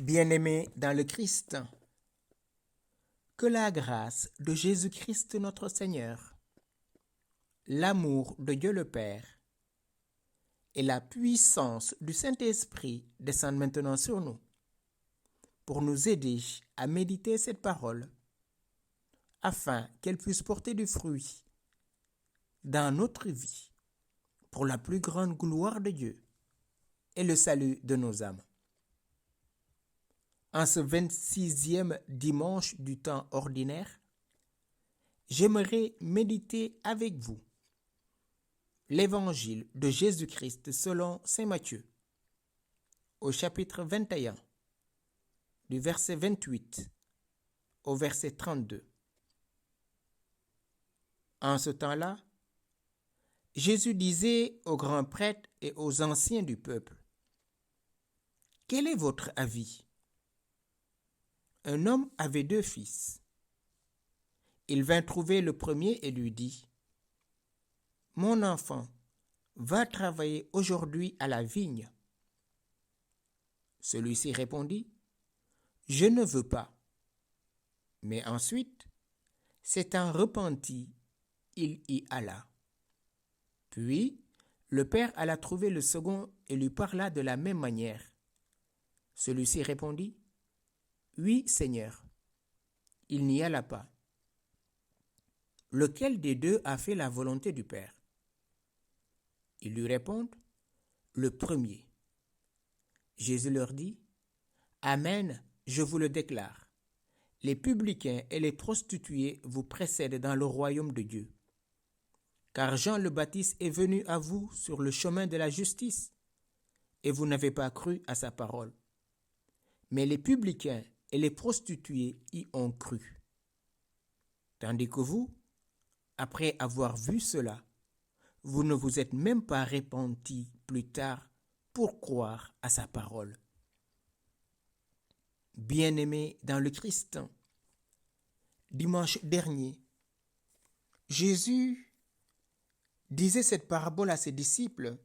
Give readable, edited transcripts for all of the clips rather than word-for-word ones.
Bien-aimés dans le Christ, que la grâce de Jésus-Christ notre Seigneur, l'amour de Dieu le Père et la puissance du Saint-Esprit descendent maintenant sur nous pour nous aider à méditer cette parole afin qu'elle puisse porter du fruit dans notre vie pour la plus grande gloire de Dieu et le salut de nos âmes. En ce 26e dimanche du temps ordinaire, j'aimerais méditer avec vous l'évangile de Jésus-Christ selon saint Matthieu, au chapitre 21, du verset 28 au verset 32. En ce temps-là, Jésus disait aux grands prêtres et aux anciens du peuple: « Quel est votre avis ? Un homme avait 2 fils. Il vint trouver le premier et lui dit: « Mon enfant, va travailler aujourd'hui à la vigne. » Celui-ci répondit: « Je ne veux pas. » Mais ensuite, s'étant repenti, il y alla. Puis, le père alla trouver le second et lui parla de la même manière. Celui-ci répondit: « Oui, Seigneur. » Il n'y alla pas. Lequel des 2 a fait la volonté du Père? Ils lui répondent: « Le premier. » Jésus leur dit: « Amen, je vous le déclare. Les publicains et les prostituées vous précèdent dans le royaume de Dieu. Car Jean le Baptiste est venu à vous sur le chemin de la justice, et vous n'avez pas cru à sa parole. Mais les publicains et les prostituées y ont cru. Tandis que vous, après avoir vu cela, vous ne vous êtes même pas repentis plus tard pour croire à sa parole. » Bien-aimés dans le Christ, dimanche dernier, Jésus disait cette parabole à ses disciples.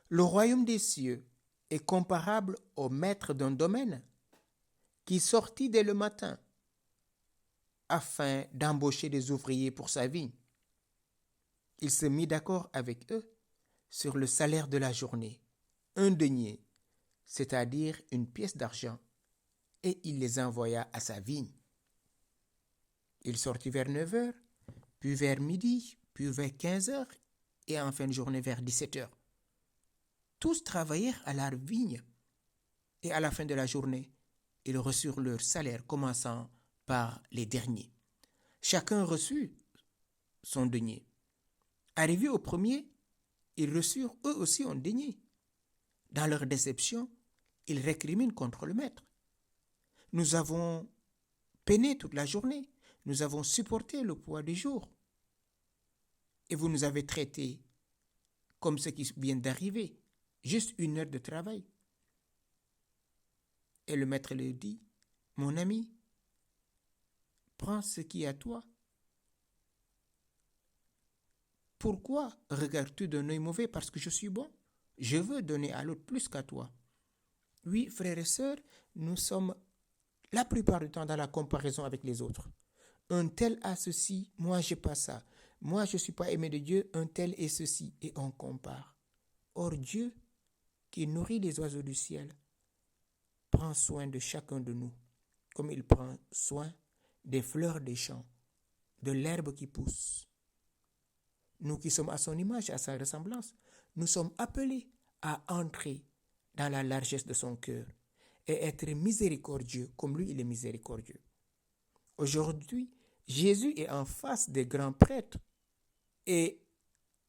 Le royaume des cieux est comparable au maître d'un domaine qui sortit dès le matin afin d'embaucher des ouvriers pour sa vigne. Il se mit d'accord avec eux sur le salaire de la journée, 1 denier, c'est-à-dire une pièce d'argent, et il les envoya à sa vigne. Il sortit vers 9h, puis vers midi, puis vers 15h, et en fin de journée vers 17h. Tous travaillèrent à la vigne, et à la fin de la journée, ils reçurent leur salaire, commençant par les derniers. Chacun reçut son denier. Arrivés au premier, ils reçurent eux aussi un denier. Dans leur déception, ils récriminent contre le maître. « Nous avons peiné toute la journée, nous avons supporté le poids du jour, et vous nous avez traités comme ce qui vient d'arriver, juste 1 heure de travail. » Et le maître lui dit: « Mon ami, prends ce qui est à toi. Pourquoi regardes-tu d'un œil mauvais parce que je suis bon? Je veux donner à l'autre plus qu'à toi. » Oui, frères et sœurs, nous sommes la plupart du temps dans la comparaison avec les autres. Un tel a ceci, moi j'ai pas ça. Moi je ne suis pas aimé de Dieu, un tel est ceci, et on compare. Or Dieu, qui nourrit les oiseaux du ciel, prend soin de chacun de nous, comme il prend soin des fleurs des champs, de l'herbe qui pousse. Nous qui sommes à son image, à sa ressemblance, nous sommes appelés à entrer dans la largesse de son cœur et être miséricordieux comme lui, il est miséricordieux. Aujourd'hui, Jésus est en face des grands prêtres et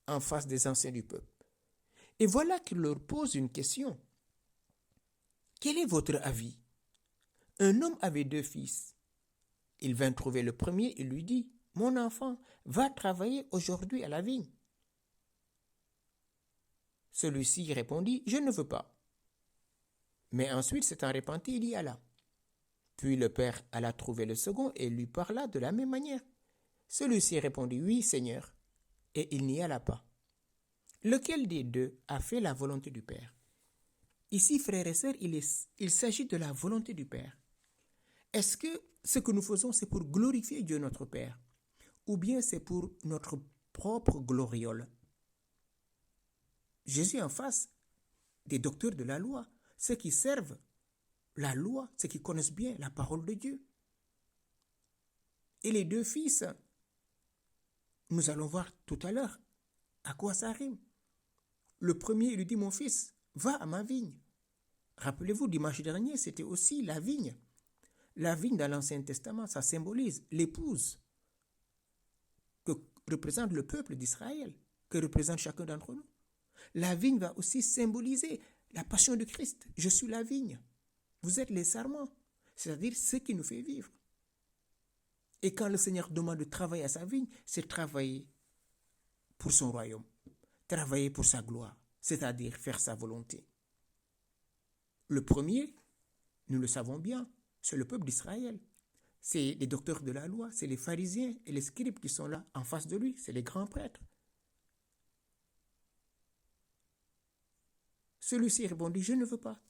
en face des anciens du peuple. Et voilà qu'il leur pose une question. Quel est votre avis? Un homme avait 2 fils. Il vint trouver le premier et lui dit: « Mon enfant, va travailler aujourd'hui à la vigne. » Celui-ci répondit: « Je ne veux pas. » Mais ensuite, s'étant repenti, il y alla. Puis le père alla trouver le second et lui parla de la même manière. Celui-ci répondit: « Oui, Seigneur. » Et il n'y alla pas. Lequel des 2 a fait la volonté du Père? Ici, frères et sœurs, il s'agit de la volonté du Père. Est-ce que ce que nous faisons, c'est pour glorifier Dieu notre Père, ou bien c'est pour notre propre gloriole? Jésus en face des docteurs de la loi, ceux qui servent la loi, ceux qui connaissent bien la parole de Dieu. Et les deux fils, nous allons voir tout à l'heure à quoi ça rime. Le premier, il lui dit, mon fils, va à ma vigne. Rappelez-vous, dimanche dernier, c'était aussi la vigne. La vigne dans l'Ancien Testament, ça symbolise l'épouse que représente le peuple d'Israël, que représente chacun d'entre nous. La vigne va aussi symboliser la passion de Christ. Je suis la vigne. Vous êtes les sarments, c'est-à-dire ce qui nous fait vivre. Et quand le Seigneur demande de travailler à sa vigne, c'est travailler pour son royaume, travailler pour sa gloire, c'est-à-dire faire sa volonté. Le premier, nous le savons bien, c'est le peuple d'Israël. C'est les docteurs de la loi, c'est les pharisiens et les scribes qui sont là en face de lui, c'est les grands prêtres. Celui-ci répondit, je ne veux pas.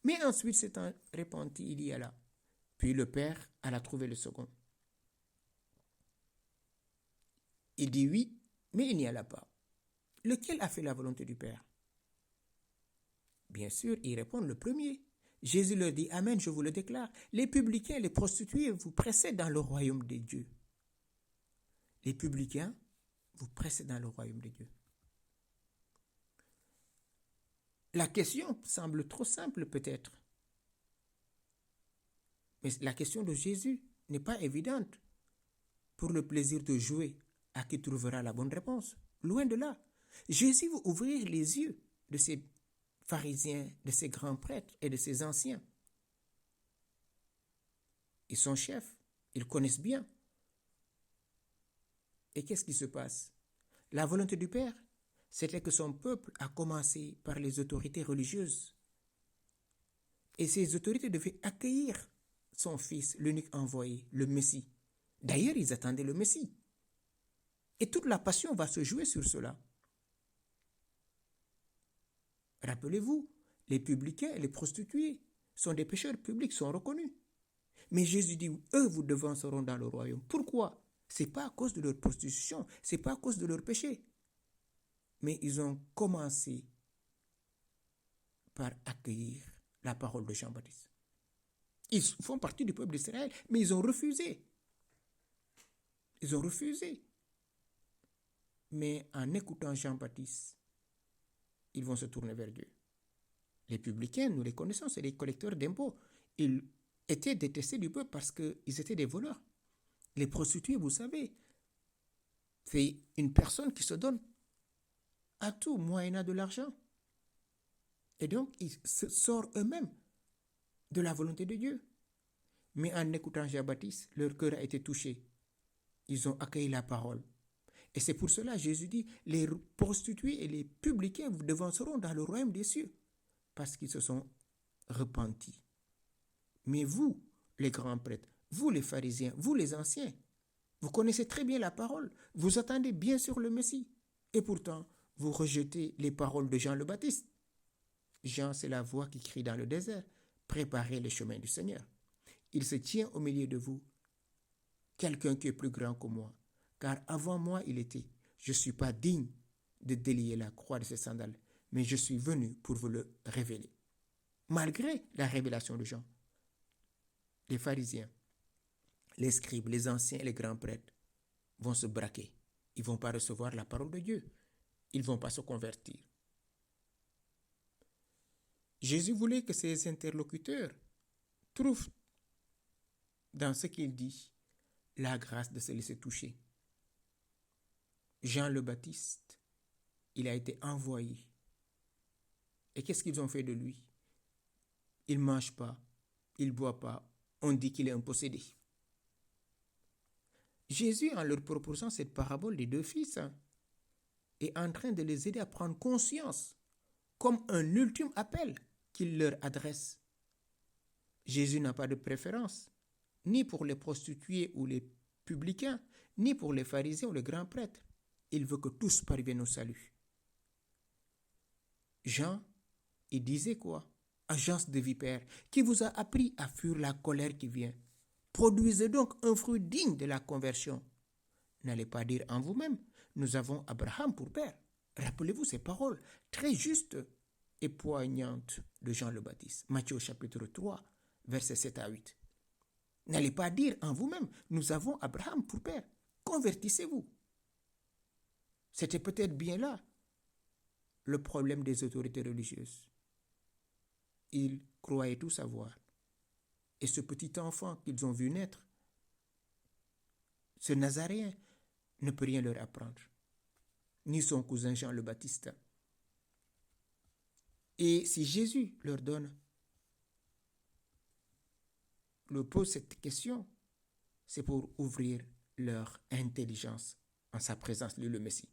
Mais ensuite s'étant repenti, il y alla. Puis le père alla trouver le second. Il dit oui, mais il n'y alla pas. Lequel a fait la volonté du Père? Bien sûr, ils répondent le premier. Jésus leur dit, Amen, je vous le déclare, les publicains, les prostituées vous précèdent dans le royaume des dieux. Les publicains vous précèdent dans le royaume des dieux. La question semble trop simple peut-être. Mais la question de Jésus n'est pas évidente pour le plaisir de jouer à qui trouvera la bonne réponse. Loin de là. Jésus veut ouvrir les yeux de ces pharisiens, de ces grands prêtres et de ces anciens. Ils sont chefs, ils connaissent bien. Et qu'est-ce qui se passe? La volonté du Père, c'était que son peuple a commencé par les autorités religieuses. Et ces autorités devaient accueillir son fils, l'unique envoyé, le Messie. D'ailleurs, ils attendaient le Messie. Et toute la passion va se jouer sur cela. Rappelez-vous, les publicains et les prostituées sont des pécheurs publics, sont reconnus. Mais Jésus dit, eux vous devanceront dans le royaume. Pourquoi? Ce n'est pas à cause de leur prostitution, ce n'est pas à cause de leur péché. Mais ils ont commencé par accueillir la parole de Jean-Baptiste. Ils font partie du peuple d'Israël, mais ils ont refusé. Ils ont refusé. Mais en écoutant Jean-Baptiste, ils vont se tourner vers Dieu. Les publicains, nous les connaissons, c'est les collecteurs d'impôts. Ils étaient détestés du peuple parce qu'ils étaient des voleurs. Les prostituées, vous savez, c'est une personne qui se donne à tout moyennant de l'argent. Et donc, ils se sortent eux-mêmes de la volonté de Dieu. Mais en écoutant Jean-Baptiste, leur cœur a été touché. Ils ont accueilli la parole. Et c'est pour cela, Jésus dit, les prostituées et les publicains vous devanceront dans le royaume des cieux, parce qu'ils se sont repentis. Mais vous, les grands prêtres, vous les pharisiens, vous les anciens, vous connaissez très bien la parole, vous attendez bien sûr le Messie, et pourtant, vous rejetez les paroles de Jean le Baptiste. Jean, c'est la voix qui crie dans le désert, préparez le chemin du Seigneur. Il se tient au milieu de vous, quelqu'un qui est plus grand que moi, car avant moi il était. Je ne suis pas digne de délier la croix de ses sandales, mais je suis venu pour vous le révéler. Malgré la révélation de Jean, les pharisiens, les scribes, les anciens et les grands prêtres vont se braquer. Ils ne vont pas recevoir la parole de Dieu. Ils ne vont pas se convertir. Jésus voulait que ses interlocuteurs trouvent dans ce qu'il dit la grâce de se laisser toucher. Jean le Baptiste, il a été envoyé. Et qu'est-ce qu'ils ont fait de lui? Il ne mange pas, il ne boit pas. On dit qu'il est un possédé. Jésus, en leur proposant cette parabole des deux fils, est en train de les aider à prendre conscience, comme un ultime appel qu'il leur adresse. Jésus n'a pas de préférence, ni pour les prostituées ou les publicains, ni pour les pharisiens ou les grands prêtres. Il veut que tous parviennent au salut. Jean, il disait quoi? agence de vipère, qui vous a appris à fuir la colère qui vient. Produisez donc un fruit digne de la conversion. N'allez pas dire en vous-même, nous avons Abraham pour père. Rappelez-vous ces paroles très justes et poignantes de Jean le Baptiste. Matthieu chapitre 3, versets 7 à 8. N'allez pas dire en vous-même, nous avons Abraham pour père. Convertissez-vous. C'était peut-être bien là le problème des autorités religieuses. Ils croyaient tout savoir. Et ce petit enfant qu'ils ont vu naître, ce Nazaréen, ne peut rien leur apprendre, ni son cousin Jean le Baptiste. Et si Jésus leur pose cette question, c'est pour ouvrir leur intelligence en sa présence, lui le Messie.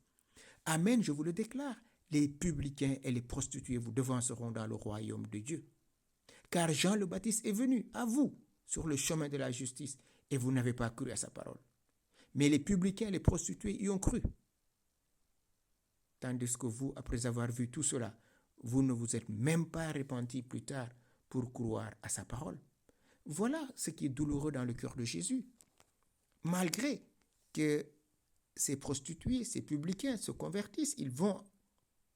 Amen, je vous le déclare, les publicains et les prostituées vous devanceront dans le royaume de Dieu. Car Jean le Baptiste est venu à vous sur le chemin de la justice et vous n'avez pas cru à sa parole. Mais les publicains et les prostituées y ont cru. Tandis que vous, après avoir vu tout cela, vous ne vous êtes même pas repentis plus tard pour croire à sa parole. Voilà ce qui est douloureux dans le cœur de Jésus. Malgré que ces prostituées, ces publicains se convertissent, ils vont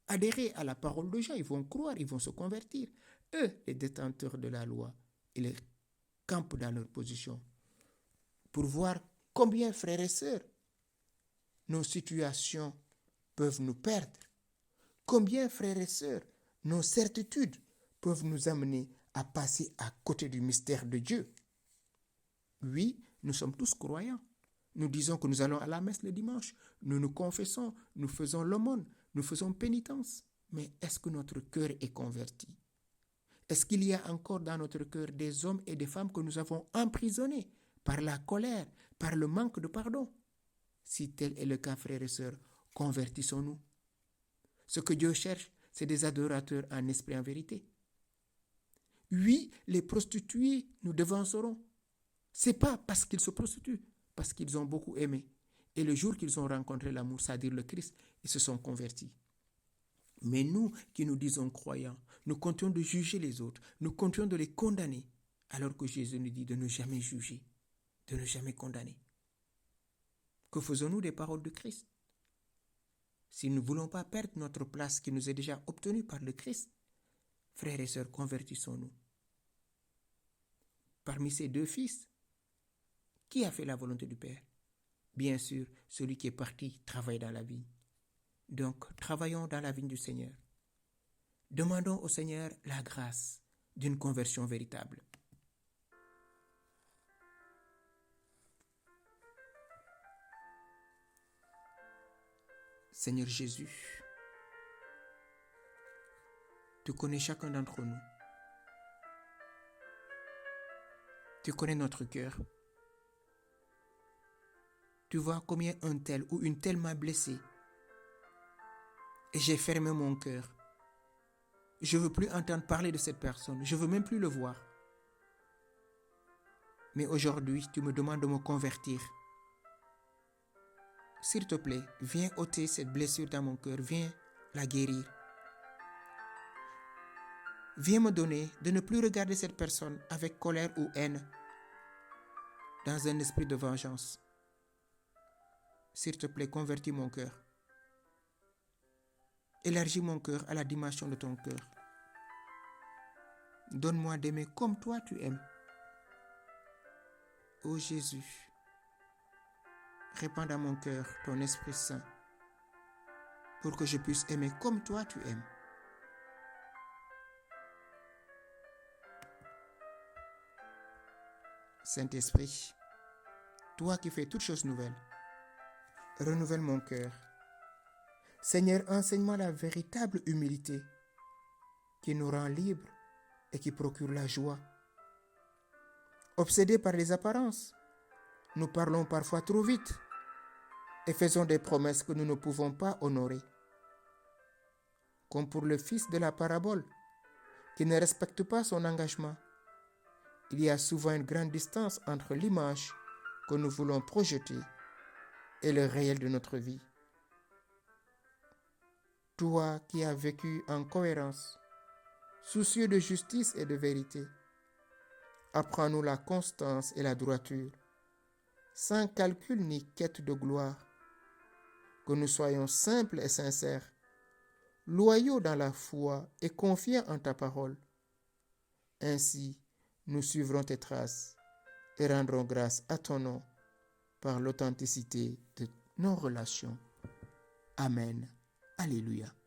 adhérer à la parole de Jean, ils vont croire, ils vont se convertir. Eux, les détenteurs de la loi, ils campent dans leur position pour voir combien, frères et sœurs, nos situations peuvent nous perdre. Combien, frères et sœurs, nos certitudes peuvent nous amener à passer à côté du mystère de Dieu. Oui, nous sommes tous croyants. Nous disons que nous allons à la messe le dimanche. Nous nous confessons, nous faisons l'aumône, nous faisons pénitence. Mais est-ce que notre cœur est converti? Est-ce qu'il y a encore dans notre cœur des hommes et des femmes que nous avons emprisonnés par la colère, par le manque de pardon? Si tel est le cas, frères et sœurs, convertissons-nous. Ce que Dieu cherche, c'est des adorateurs en esprit et en vérité. Oui, les prostituées nous devanceront. Ce n'est pas parce qu'ils se prostituent, parce qu'ils ont beaucoup aimé. Et le jour qu'ils ont rencontré l'amour, c'est-à-dire le Christ, ils se sont convertis. Mais nous qui nous disons croyants, nous continuons de juger les autres, nous continuons de les condamner, alors que Jésus nous dit de ne jamais juger, de ne jamais condamner. Que faisons-nous des paroles de Christ? Si nous ne voulons pas perdre notre place qui nous est déjà obtenue par le Christ, frères et sœurs, convertissons-nous. Parmi ces deux fils, qui a fait la volonté du Père? Bien sûr, celui qui est parti travailler dans la vigne. Donc, travaillons dans la vigne du Seigneur. Demandons au Seigneur la grâce d'une conversion véritable. Seigneur Jésus, tu connais chacun d'entre nous. Tu connais notre cœur. Tu vois combien un tel ou une telle m'a blessé. Et j'ai fermé mon cœur. Je ne veux plus entendre parler de cette personne. Je ne veux même plus le voir. Mais aujourd'hui, tu me demandes de me convertir. S'il te plaît, viens ôter cette blessure dans mon cœur. Viens la guérir. Viens me donner de ne plus regarder cette personne avec colère ou haine, dans un esprit de vengeance. S'il te plaît, convertis mon cœur. Élargis mon cœur à la dimension de ton cœur. Donne-moi d'aimer comme toi tu aimes. Ô Jésus, répands dans mon cœur ton Esprit Saint pour que je puisse aimer comme toi tu aimes. Saint-Esprit, toi qui fais toutes choses nouvelles, renouvelle mon cœur. Seigneur, enseigne-moi la véritable humilité qui nous rend libres et qui procure la joie. Obsédés par les apparences, nous parlons parfois trop vite et faisons des promesses que nous ne pouvons pas honorer. Comme pour le fils de la parabole, qui ne respecte pas son engagement. Il y a souvent une grande distance entre l'image que nous voulons projeter et le réel de notre vie. Toi qui as vécu en cohérence, soucieux de justice et de vérité. Apprends-nous la constance et la droiture, sans calcul ni quête de gloire. Que nous soyons simples et sincères, loyaux dans la foi et confiants en ta parole. Ainsi, nous suivrons tes traces et rendrons grâce à ton nom par l'authenticité de nos relations. Amen. Alléluia.